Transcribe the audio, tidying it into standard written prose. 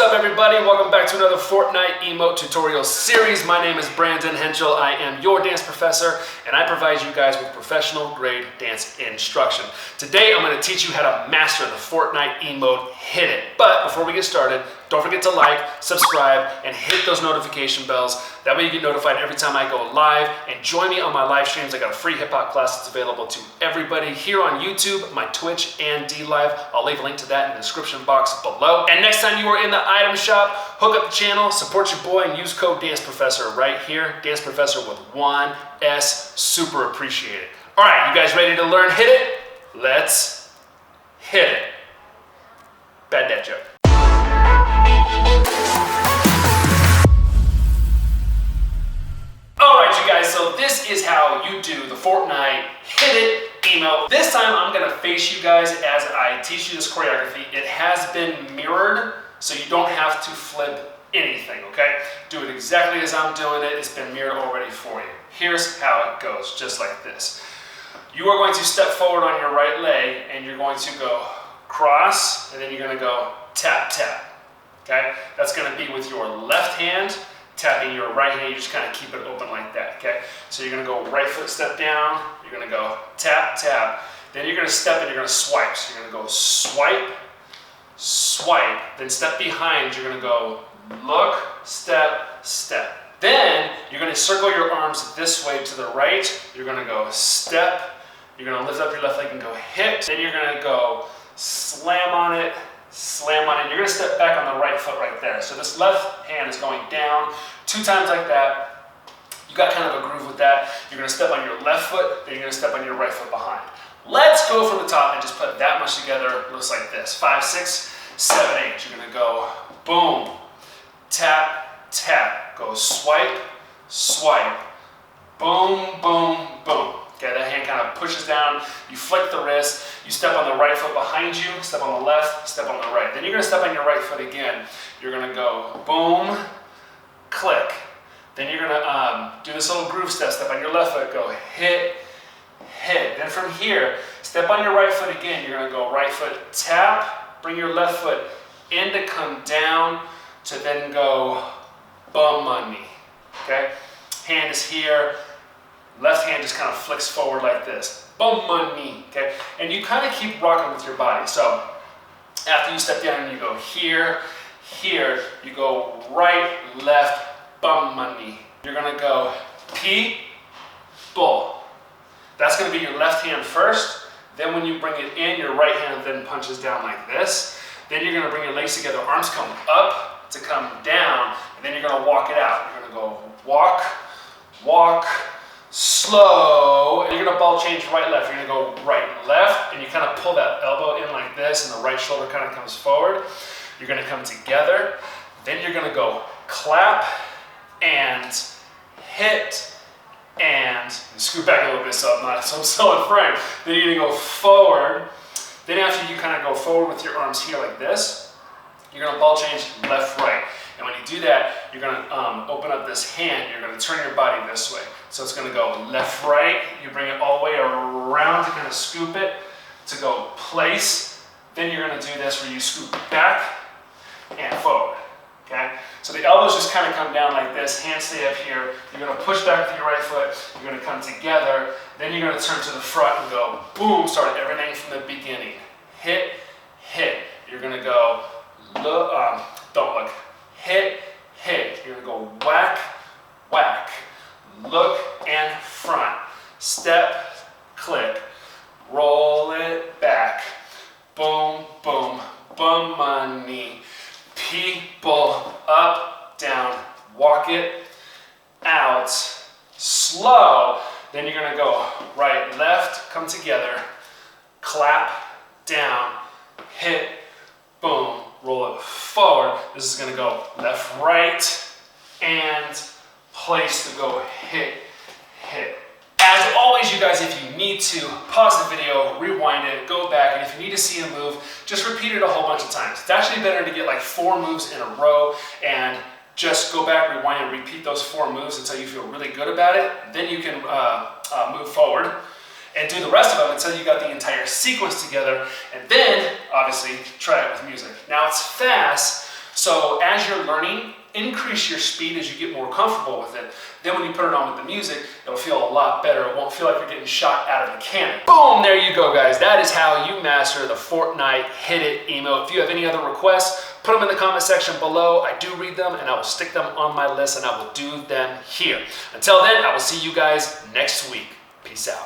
up, everybody? Welcome back to another Fortnite emote tutorial series. My name is Brandon Henschel. I am your dance professor, and I provide you guys with professional grade dance instruction. Today, I'm going to teach you how to master the Fortnite emote Hit It. But before we get started, don't forget to like, subscribe, and hit those notification bells. That way you get notified every time I go live. And join me on my live streams. I got a free hip hop class that's available to everybody here on YouTube, my Twitch, and DLive. I'll leave a link to that in the description box below. And next time you are in the item shop, hook up the channel, support your boy, and use code Dance Professor right here. Dance Professor with one S. Super appreciate it. All right, you guys ready to learn Hit It? Let's hit it. Bad dad joke. Alright you guys, so this is how you do the Fortnite Hit It emote. This time I'm going to face you guys as I teach you this choreography. It has been mirrored, so you don't have to flip anything, okay? Do it exactly as I'm doing it. It's been mirrored already for you. Here's how it goes, just like this. You are going to step forward on your right leg, and you're going to go cross, and then you're going to go tap, tap, okay? That's going to be with your left hand, tapping your right hand. You just kind of keep it open like that, okay? So you're going to go right foot step down, you're going to go tap, tap, then you're going to step and you're going to swipe. So you're going to go swipe, swipe, then step behind, you're going to go look, step, step. Then you're going to circle your arms this way to the right, you're going to go step, you're going to lift up your left leg and go hit, then you're going to go slam on it, slam on it. You're going to step back on the right foot right there. So this left hand is going down 2 times like that. You got kind of a groove with that. You're going to step on your left foot, then you're going to step on your right foot behind. Let's go from the top and just put that much together. It looks like this. 5, 6, 7, 8. You're going to go boom, tap, tap. Go swipe, swipe, boom, boom, boom. Okay, that hand kind of pushes down, you flick the wrist, you step on the right foot behind you, step on the left, step on the right. Then you're going to step on your right foot again. You're going to go boom, click. Then you're going to do this little groove step, step on your left foot, go hit, hit. Then from here, step on your right foot again. You're going to go right foot tap, bring your left foot in to come down, to then go bum on me. Okay? Hand is here. Left hand just kind of flicks forward like this. Bum on me, okay? And you kind of keep rocking with your body. So after you step down and you go here, here, you go right, left, bum on me. You're gonna go P, bull. That's gonna be your left hand first. Then when you bring it in, your right hand then punches down like this. Then you're gonna bring your legs together, arms come up to come down, and then you're gonna walk it out. You're gonna go walk, walk, slow, and you're gonna ball change right, left. You're gonna go right, left, and you kind of pull that elbow in like this, and the right shoulder kind of comes forward. You're gonna come together. Then you're gonna go clap, and hit, and scoot back a little bit so I'm still in frame. Then you're gonna go forward. Then after you kind of go forward with your arms here like this, you're gonna ball change left, right. And when you do that, you're going to open up this hand. You're going to turn your body this way. So it's going to go left, right. You bring it all the way around to kind of scoop it to go place. Then you're going to do this where you scoop back and forward. Okay? So the elbows just kind of come down like this. Hands stay up here. You're going to push back with your right foot. You're going to come together. Then you're going to turn to the front and go boom. Start everything from the beginning. Hit, hit. You're going to go look, don't look. Hit, hit. You're going to go whack, whack. Look and front. Step, click. Roll it back. Boom, boom. Bum on knee. People up, down. Walk it out. Slow. Then you're going to go right, left. Come together. Clap, down. Hit, boom. Roll it forward. This is going to go left, right, and place to go hit, hit. As always, you guys, if you need to, pause the video, rewind it, go back, and if you need to see a move, just repeat it a whole bunch of times. It's actually better to get like 4 moves in a row and just go back, rewind, and repeat those 4 moves until you feel really good about it. Then you can move forward and do the rest of them until you got the entire sequence together, and then, obviously, try it with music. Now it's fast, So as you're learning, increase your speed as you get more comfortable with it. Then when you put it on with the music, it'll feel a lot better. It won't feel like you're getting shot out of a cannon. Boom, there you go, guys. That is how you master the Fortnite Hit It emote. If you have any other requests, put them in the comment section below. I do read them, and I will stick them on my list, and I will do them here. Until then, I will see you guys next week. Peace out.